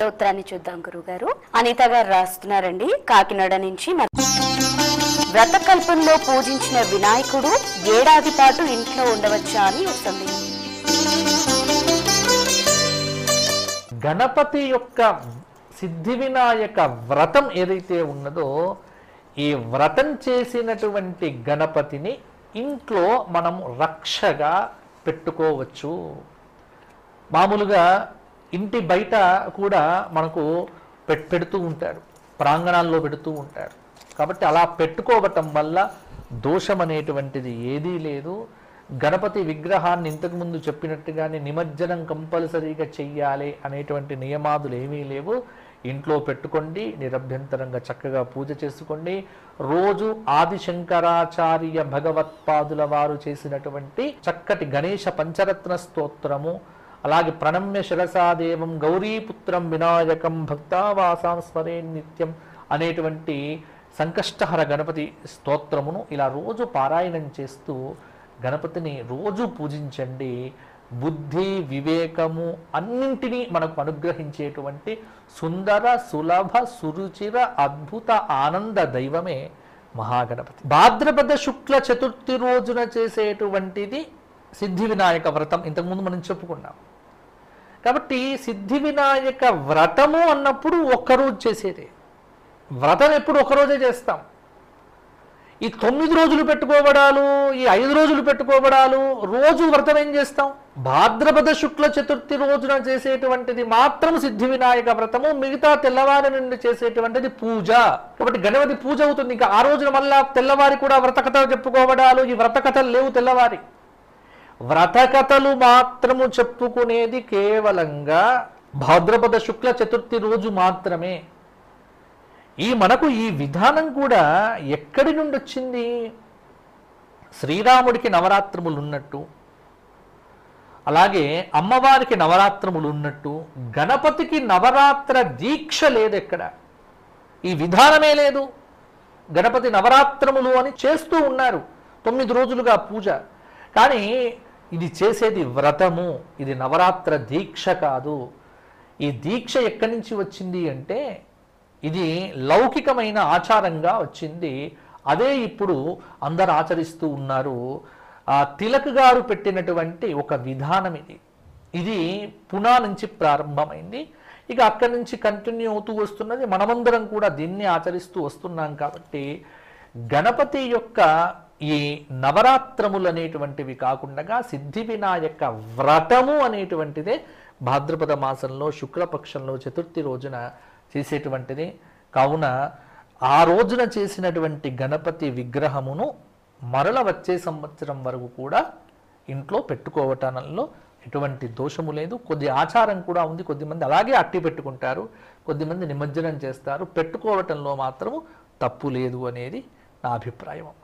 ఉత్తరాన్ని చూద్దాం గురుగారు. అనిత గారు రాస్తున్నారండి కాకినాడ నుంచి. వ్రతకల్పంలో పూజించిన వినాయకుడు ఏడాది పాటు ఇంట్లో ఉండవచ్చా అని వస్తుంది. గణపతి యొక్క సిద్ధి వినాయక వ్రతం ఏదైతే ఉన్నదో ఈ వ్రతం చేసినటువంటి గణపతిని ఇంట్లో మనం రక్షగా పెట్టుకోవచ్చు. మామూలుగా ఇంటి బయట కూడా మనకు పెడుతూ ఉంటారు, ప్రాంగణాల్లో పెడుతూ ఉంటారు. కాబట్టి అలా పెట్టుకోవటం వల్ల దోషం అనేటువంటిది ఏదీ లేదు. గణపతి విగ్రహాన్ని ఇంతకుముందు చెప్పినట్టుగానే నిమజ్జనం కంపల్సరీగా చెయ్యాలి అనేటువంటి నియమాదులు ఏమీ లేవు. ఇంట్లో పెట్టుకోండి, నిరభ్యంతరంగా చక్కగా పూజ చేసుకోండి. రోజు ఆదిశంకరాచార్య భగవత్పాదుల వారు చేసినటువంటి చక్కటి గణేశ పంచరత్న స్తోత్రము, అలాగే ప్రణమ్య శిరసాదేవం గౌరీపుత్రం వినాయకం భక్తావాసాం స్మరే నిత్యం అనేటువంటి సంకష్టహర గణపతి స్తోత్రమును ఇలా రోజు పారాయణం చేస్తూ గణపతిని రోజు పూజించండి. బుద్ధి వివేకము అన్నింటినీ మనకు అనుగ్రహించేటువంటి సుందర సులభ సురుచిర అద్భుత ఆనంద దైవమే మహాగణపతి. భాద్రపద శుక్ల చతుర్థి రోజున చేసేటువంటిది సిద్ధి వినాయక వ్రతం. ఇంతకుముందు మనం చెప్పుకున్నాం. కాబట్టి సిద్ధి వినాయక వ్రతము అన్నప్పుడు ఒక్కరోజు చేసేదే. వ్రతం ఎప్పుడు ఒకరోజే చేస్తాం. ఈ 9 రోజులు పెట్టుకోబడాలు, ఈ 5 రోజులు పెట్టుకోబడాలు, రోజు వ్రతం ఏం చేస్తాం? భాద్రపద శుక్ల చతుర్థి రోజున చేసేటువంటిది మాత్రం సిద్ధి వినాయక వ్రతము, మిగతా తెల్లవారి నుండి చేసేటువంటిది పూజ. కాబట్టి గణపతి పూజ అవుతుంది. ఇంకా ఆ రోజున మళ్ళా తెల్లవారి కూడా వ్రతకథలు చెప్పుకోబడాలు. ఈ వ్రతకథలు లేవు తెల్లవారి. వ్రతకథలు మాత్రము చెప్పుకునేది కేవలంగా భాద్రపద శుక్ల చతుర్థి రోజు మాత్రమే. మనకు ఈ విధానం కూడా ఎక్కడి నుండి వచ్చింది? శ్రీరాముడికి నవరాత్రములు ఉన్నట్టు, అలాగే అమ్మవారికి నవరాత్రములు ఉన్నట్టు గణపతికి నవరాత్ర దీక్ష లేదు. ఎక్కడ ఈ విధానమే లేదు. గణపతి నవరాత్రములు అని చేస్తూ ఉన్నారు 9 రోజులుగా పూజ. కానీ ఇది చేసేది వ్రతము, ఇది నవరాత్ర దీక్ష కాదు. ఈ దీక్ష ఎక్కడి నుంచి వచ్చింది అంటే ఇది లౌకికమైన ఆచారంగా వచ్చింది. అదే ఇప్పుడు అందరు ఆచరిస్తూ ఉన్నారు. తిలక్ గారు పెట్టినటువంటి ఒక విధానం ఇది పునా నుంచి ప్రారంభమైంది. ఇక అక్కడి నుంచి కంటిన్యూ అవుతూ వస్తున్నది. మనమందరం కూడా దీన్ని ఆచరిస్తూ వస్తున్నాం. కాబట్టి గణపతి యొక్క ఈ నవరాత్రములు అనేటువంటివి కాకుండా సిద్ధి వినాయక వ్రతము అనేటువంటిదే భాద్రపద మాసంలో శుక్లపక్షంలో చతుర్థి రోజున చేసేటువంటిది. కావున ఆ రోజున చేసినటువంటి గణపతి విగ్రహమును మరల వచ్చే సంవత్సరం వరకు కూడా ఇంట్లో పెట్టుకోవటంలో ఎటువంటి దోషము లేదు. కొద్ది ఆచారం కూడా ఉంది. కొద్దిమంది అలాగే అట్టి పెట్టుకుంటారు, కొద్దిమంది నిమజ్జనం చేస్తారు. పెట్టుకోవటంలో మాత్రము తప్పు లేదు అనేది నా అభిప్రాయం అమ్మ.